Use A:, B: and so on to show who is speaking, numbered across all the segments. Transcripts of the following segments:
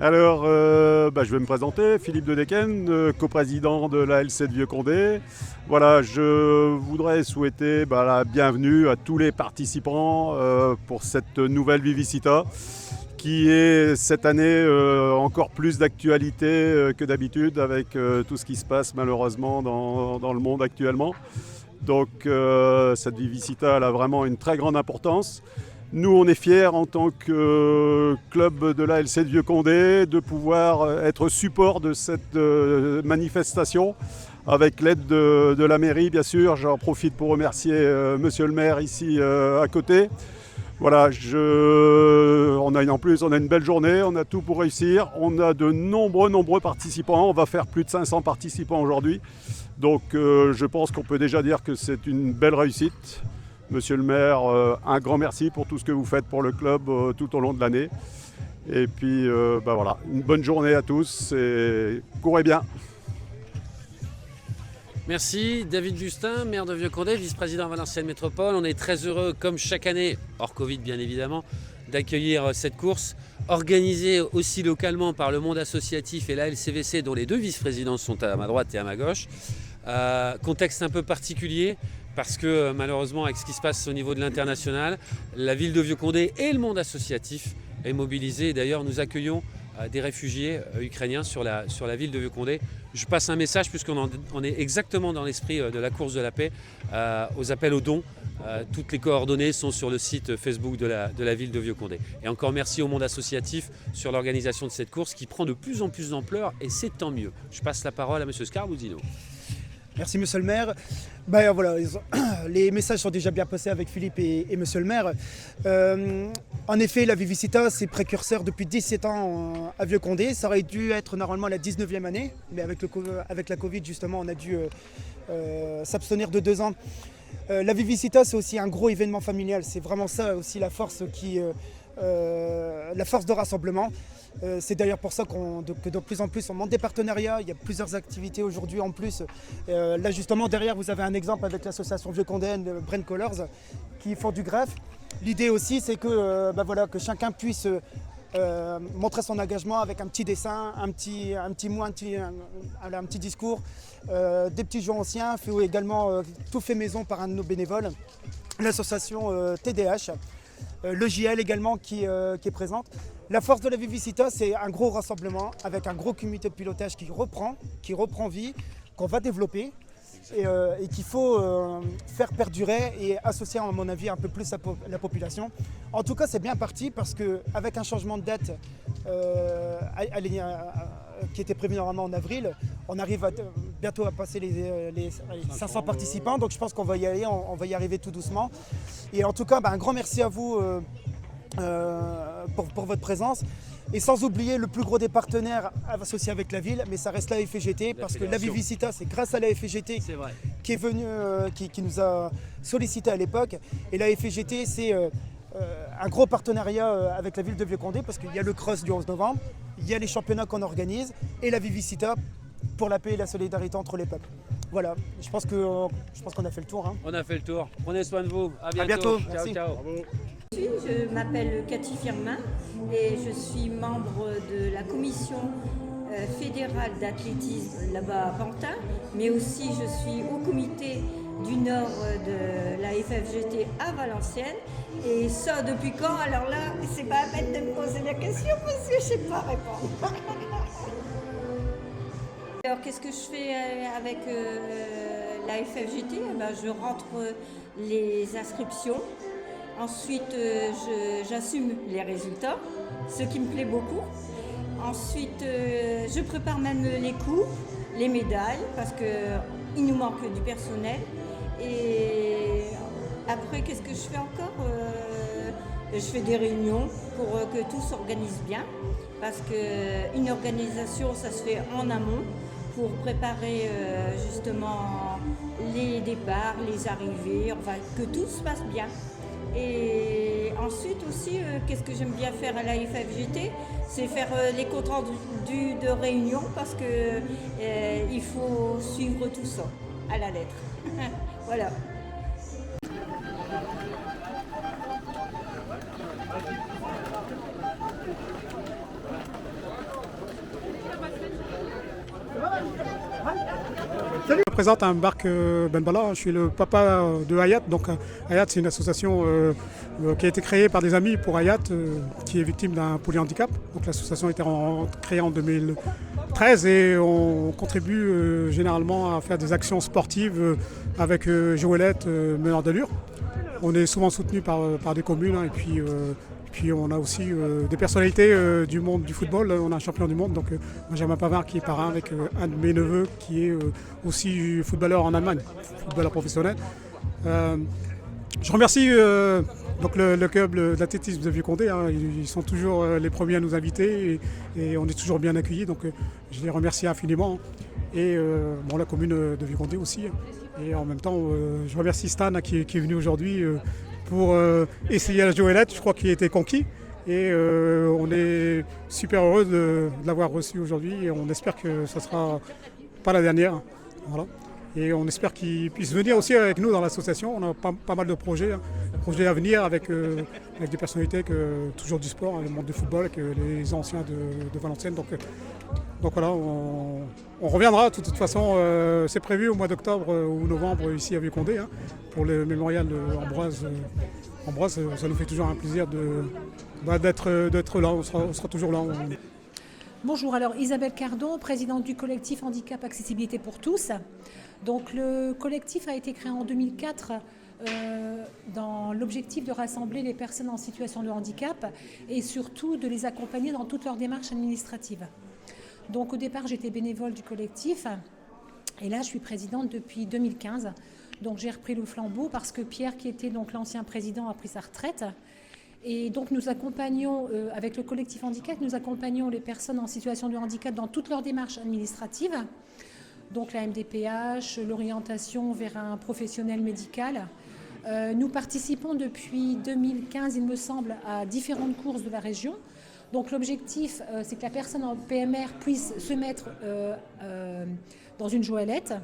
A: Alors, je vais me présenter, Philippe de Decken, coprésident de la LC de Vieux-Condé. Voilà, je voudrais souhaiter la bienvenue à tous les participants pour cette nouvelle Vivicita qui est cette année encore plus d'actualité que d'habitude avec tout ce qui se passe malheureusement dans le monde actuellement. Donc cette Vivicita elle a vraiment une très grande importance. Nous, on est fiers en tant que club de la LC de Vieux-Condé de pouvoir être support de cette manifestation avec l'aide de la mairie, bien sûr. J'en profite pour remercier monsieur le maire ici à côté. Voilà, en plus, on a une belle journée, on a tout pour réussir. On a de nombreux participants. On va faire plus de 500 participants aujourd'hui. Donc, je pense qu'on peut déjà dire que c'est une belle réussite. Monsieur le maire, un grand merci pour tout ce que vous faites pour le club tout au long de l'année. Et puis, voilà, une bonne journée à tous et courez bien.
B: Merci David Justin, maire de Vieux-Condé, vice-président à Valenciennes Métropole. On est très heureux, comme chaque année, hors Covid bien évidemment, d'accueillir cette course organisée aussi localement par le monde associatif et la LCVC, dont les deux vice-présidents sont à ma droite et à ma gauche. Contexte un peu particulier parce que malheureusement avec ce qui se passe au niveau de l'international, la ville de Vieux-Condé et le monde associatif est mobilisé. D'ailleurs nous accueillons des réfugiés ukrainiens sur la ville de Vieux-Condé. Je passe un message puisqu'on est exactement dans l'esprit de la course de la paix aux appels aux dons. Toutes les coordonnées sont sur le site Facebook de la ville de Vieux-Condé. Et encore merci au monde associatif sur l'organisation de cette course qui prend de plus en plus d'ampleur et c'est tant mieux. Je passe la parole à M. Scarbuzino.
C: Merci monsieur le maire. Voilà, les messages sont déjà bien passés avec Philippe et monsieur le maire. En effet, la Vivicita, c'est précurseur depuis 17 ans à Vieux-Condé. Ça aurait dû être normalement la 19e année, mais avec la Covid, justement, on a dû s'abstenir de 2 ans. La Vivicita, c'est aussi un gros événement familial. C'est vraiment ça aussi la force la force de rassemblement. C'est d'ailleurs pour ça que de plus en plus on monte des partenariats, il y a plusieurs activités aujourd'hui en plus. Là justement derrière vous avez un exemple avec l'association Vieux-Condé, Brain Colors, qui font du greffe. L'idée aussi c'est que, que chacun puisse montrer son engagement avec un petit dessin, un petit mot, un petit discours, des petits jeux anciens, également tout fait maison par un de nos bénévoles, l'association TDH. Le JL également qui est présente. La force de la Vivicita, c'est un gros rassemblement avec un gros comité de pilotage qui reprend vie, qu'on va développer et qu'il faut faire perdurer et associer, à mon avis, un peu plus la population. En tout cas, c'est bien parti parce qu'avec un changement de date qui était prévu normalement en avril, on arrive bientôt à passer les 500 participants. Donc je pense qu'on va y aller, on va y arriver tout doucement. Et en tout cas, un grand merci à vous pour votre présence. Et sans oublier le plus gros des partenaires associés avec la ville, mais ça reste la FGT, parce que la Vivicita, c'est grâce à la FGT qui est venue, qui nous a sollicité à l'époque. Et la FGT, c'est un gros partenariat avec la ville de Vieux-Condé, parce qu'il y a le cross du 11 novembre, il y a les championnats qu'on organise, et la Vivicita pour la paix et la solidarité entre les peuples. Voilà, je pense qu'on a fait le tour. Hein.
B: On a fait le tour. Prenez soin de vous. À
C: bientôt.
B: Ciao,
C: Merci.
B: ciao.
D: Oui, je m'appelle Cathy Firmin et je suis membre de la commission fédérale d'athlétisme là-bas à Pantin, mais aussi je suis au comité du Nord de la FFGT à Valenciennes. Et ça depuis quand? Alors là, c'est pas la peine de me poser la question parce que je sais pas répondre. Alors qu'est-ce que je fais avec la FFGT? Je rentre les inscriptions. Ensuite, j'assume les résultats, ce qui me plaît beaucoup. Ensuite, je prépare même les cours, les médailles, parce qu'il nous manque du personnel. Et après, qu'est-ce que je fais encore? Je fais des réunions pour que tout s'organise bien, parce qu'une organisation, ça se fait en amont pour préparer justement les départs, les arrivées, enfin que tout se passe bien. Et ensuite aussi, qu'est-ce que j'aime bien faire à la FFGT, c'est faire les comptes rendus de réunion parce que il faut suivre tout ça à la lettre. Voilà.
E: Je me présente à Marc Benbala, je suis le papa de Hayat. Donc Hayat, c'est une association qui a été créée par des amis pour Hayat, qui est victime d'un polyhandicap. Donc l'association a été créée en 2013 et on contribue généralement à faire des actions sportives avec Joëlette, meneur d'allure. On est souvent soutenu par des communes et puis on a aussi des personnalités du monde du football. On a un champion du monde, donc Benjamin Pavard qui est parrain avec un de mes neveux qui est aussi footballeur en Allemagne, footballeur professionnel. Je remercie donc le club d'athlétisme de Vieux-Condé. Ils sont toujours les premiers à nous inviter et on est toujours bien accueillis. Donc je les remercie infiniment. Et la commune de Vieux-Condé aussi. Et en même temps, je remercie Stan qui est venu aujourd'hui pour essayer la Joëlette. Je crois qu'il a été conquis. Et on est super heureux de l'avoir reçu aujourd'hui. Et on espère que ça ne sera pas la dernière. Voilà. Et on espère qu'il puisse venir aussi avec nous dans l'association. On a pas mal de projets à venir avec des personnalités toujours du sport, le monde du football, avec les anciens de Valenciennes. Donc voilà, on reviendra. De toute façon, c'est prévu au mois d'octobre ou novembre ici à Vieux-Condé pour le mémorial d'Ambroise. Ambroise, ça nous fait toujours un plaisir d'être là. On sera toujours là.
F: Bonjour, alors Isabelle Cardon, présidente du collectif Handicap Accessibilité pour tous. Donc le collectif a été créé en 2004 dans l'objectif de rassembler les personnes en situation de handicap et surtout de les accompagner dans toutes leurs démarches administratives. Donc au départ j'étais bénévole du collectif et là je suis présidente depuis 2015. Donc j'ai repris le flambeau parce que Pierre qui était donc l'ancien président a pris sa retraite. Et donc nous accompagnons, avec le collectif handicap, nous accompagnons les personnes en situation de handicap dans toutes leurs démarches administratives. Donc la MDPH, l'orientation vers un professionnel médical. Nous participons depuis 2015, il me semble, à différentes courses de la région. Donc l'objectif, c'est que la personne en PMR puisse se mettre dans une joëlette.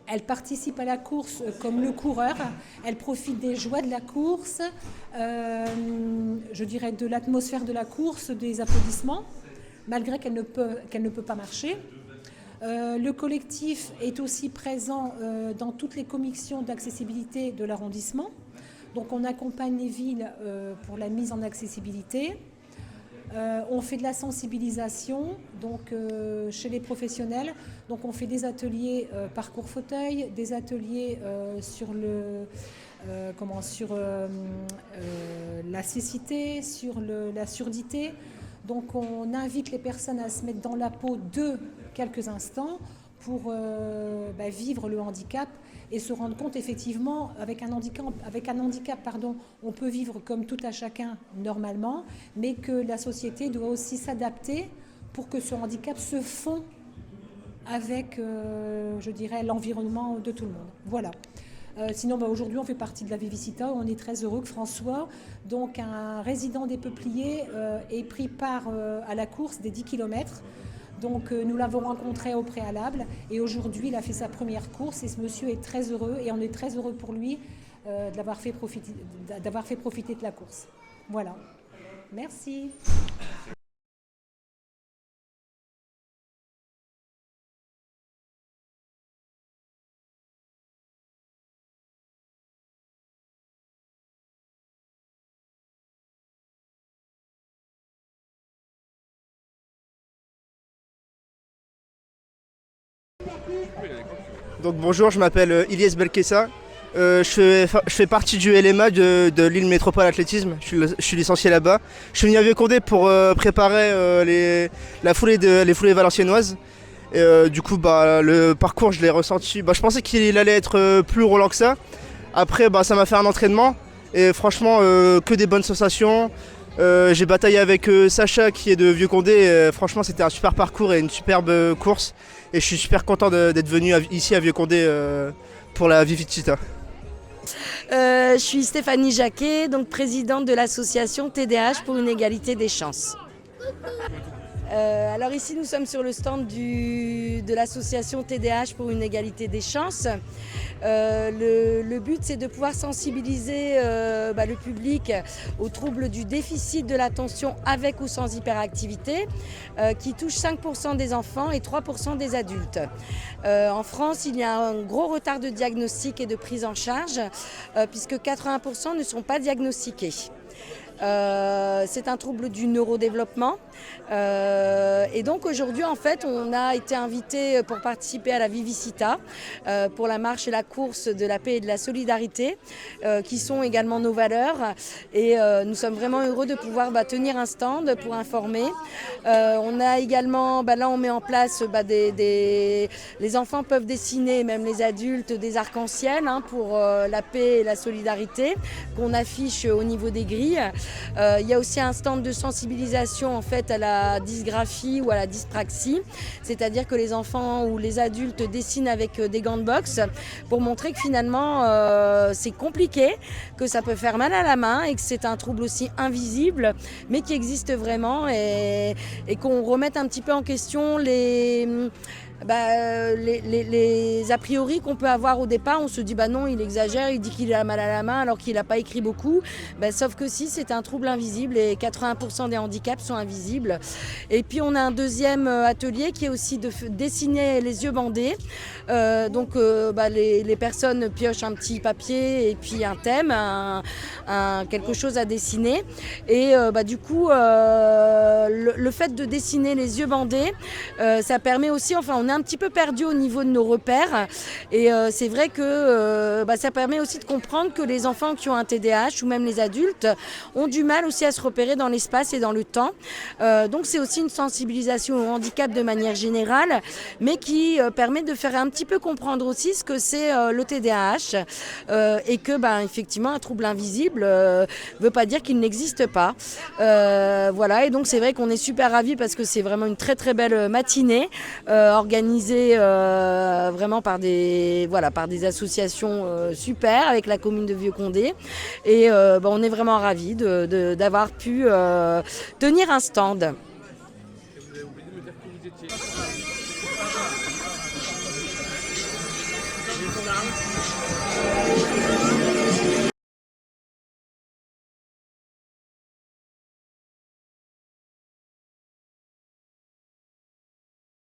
F: Elle participe à la course comme le coureur, elle profite des joies de la course, je dirais de l'atmosphère de la course, des applaudissements, malgré qu'elle ne peut pas marcher. Le collectif est aussi présent dans toutes les commissions d'accessibilité de l'arrondissement. Donc on accompagne les villes pour la mise en accessibilité. On fait de la sensibilisation donc, chez les professionnels. Donc on fait des ateliers parcours fauteuil, des ateliers sur la cécité, sur la surdité. Donc on invite les personnes à se mettre dans la peau de quelques instants pour vivre le handicap et se rendre compte effectivement avec un handicap, on peut vivre comme tout à chacun normalement, mais que la société doit aussi s'adapter pour que ce handicap se fond avec, je dirais, l'environnement de tout le monde. Voilà. Sinon, aujourd'hui, on fait partie de la Vivicita. On est très heureux que François, donc un résident des Peupliers, ait pris part à la course des 10 km. Donc nous l'avons rencontré au préalable et aujourd'hui il a fait sa première course et ce monsieur est très heureux et on est très heureux pour lui d'avoir fait profiter de la course. Voilà. Merci.
G: Donc bonjour, je m'appelle Ilyes Belkessa. Je fais partie du LMA de Lille Métropole Athlétisme. Je suis licencié là-bas. Je suis venu à Vieux-Condé pour préparer les foulées valenciennoises. Et, du coup, le parcours, je l'ai ressenti. Je pensais qu'il allait être plus roulant que ça. Après, ça m'a fait un entraînement. Et franchement, que des bonnes sensations. J'ai bataillé avec Sacha qui est de Vieux-Condé. Franchement, c'était un super parcours et une superbe course. Et je suis super content d'être venu ici à Vieux-Condé pour la Vivicita.
H: Je suis Stéphanie Jacquet, donc présidente de l'association TDH pour une égalité des chances. Alors ici nous sommes sur le stand de l'association TDAH pour une égalité des chances. Le but c'est de pouvoir sensibiliser le public aux troubles du déficit de l'attention avec ou sans hyperactivité qui touche 5% des enfants et 3% des adultes. En France, il y a un gros retard de diagnostic et de prise en charge puisque 80% ne sont pas diagnostiqués. C'est un trouble du neurodéveloppement et donc aujourd'hui en fait on a été invité pour participer à la Vivicita pour la marche et la course de la paix et de la solidarité qui sont également nos valeurs et nous sommes vraiment heureux de pouvoir tenir un stand pour informer. On a également, là on met en place les enfants peuvent dessiner, même les adultes, des arcs-en-ciel pour la paix et la solidarité qu'on affiche au niveau des grilles. Il y a aussi un stand de sensibilisation en fait à la dysgraphie ou à la dyspraxie, c'est-à-dire que les enfants ou les adultes dessinent avec des gants de boxe pour montrer que finalement c'est compliqué, que ça peut faire mal à la main et que c'est un trouble aussi invisible mais qui existe vraiment et qu'on remette un petit peu en question les a priori qu'on peut avoir au départ. On se dit non, il exagère, il dit qu'il a mal à la main alors qu'il n'a pas écrit beaucoup. Sauf que si, c'est un trouble invisible et 80% des handicaps sont invisibles. Et puis on a un deuxième atelier qui est aussi de dessiner les yeux bandés. Les personnes piochent un petit papier et puis un thème, quelque chose à dessiner. Et du coup, le fait de dessiner les yeux bandés, ça permet aussi, on est un petit peu perdu au niveau de nos repères et c'est vrai que ça permet aussi de comprendre que les enfants qui ont un TDAH ou même les adultes ont du mal aussi à se repérer dans l'espace et dans le temps. Donc c'est aussi une sensibilisation au handicap de manière générale, mais qui permet de faire un petit peu comprendre aussi ce que c'est le TDAH et que effectivement un trouble invisible veut pas dire qu'il n'existe pas. Voilà, et donc c'est vrai qu'on est super ravis parce que c'est vraiment une très très belle matinée organisée vraiment par des associations super avec la commune de Vieux-Condé et on est vraiment ravis d'avoir pu tenir un stand.